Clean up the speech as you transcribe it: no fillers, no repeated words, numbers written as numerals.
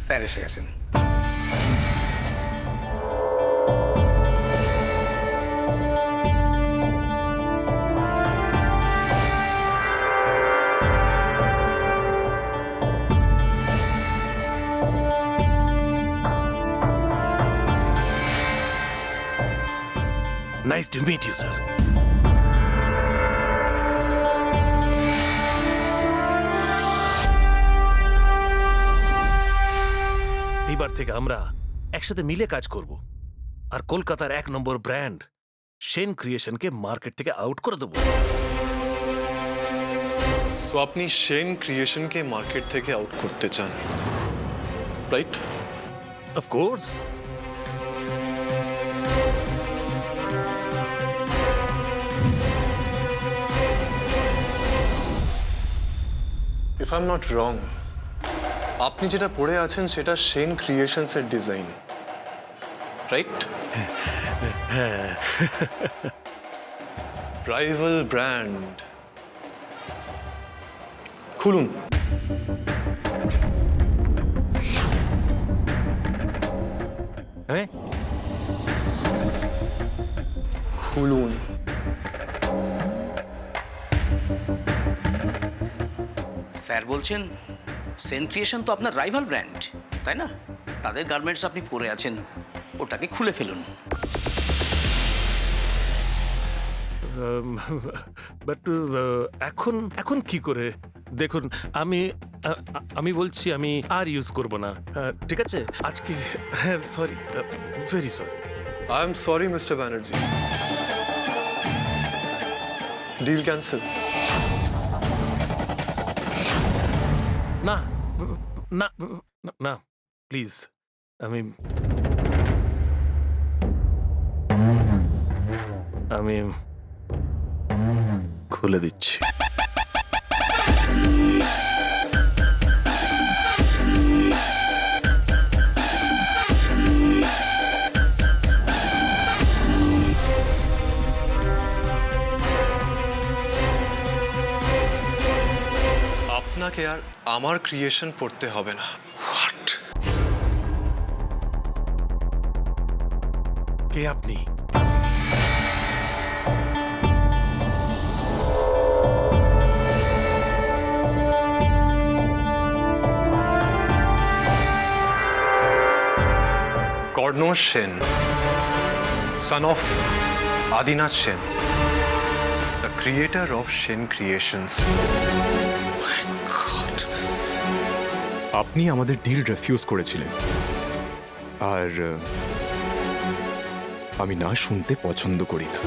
Sir এসে গেছেন। Nice to meet you, sir. এইবার থেকে আমরা একসাথে মিলে কাজ করব আর কলকাতার 1 নম্বর ব্র্যান্ড সেন ক্রিয়েশনকে মার্কেট থেকে আউট করে দেবো। তো আপনি সেন ক্রিয়েশনকে মার্কেট থেকে আউট করতে চান, right? Of course. If I am not wrong, আপনি যেটা পড়ে আছেন সেটা সেন ক্রিয়েশনসের ডিজাইন, রাইট? Rival brand. খুলুন। হ্যাঁ, খুলুন। স্যার বলছেন সেন ক্রিয়েশন তো আপনার রাইভাল ব্র্যান্ড, তাই না? তাদের গার্মেন্টস আপনি পরে আছেন, ওটাকে খুলে ফেলুন। বাট এখন এখন কি করে? দেখুন, আমি বলছি আমি আর ইউজ করব না, ঠিক আছে? আজকে sorry, very sorry. I am sorry mister Banerjee. Deal cancel. না না না, প্লিজ, আমি আমি খুলে দিচ্ছি। আপনাকে আর আমার ক্রিয়েশন পড়তে হবে না। হোয়াট? কে আপনি? কর্ণশ Sen, son of Adinath Sen, the creator of Sen Creations. আপনি আমাদের ডিল রিফিউজ করেছিলেন, আর আমি না শুনতে পছন্দ করি না।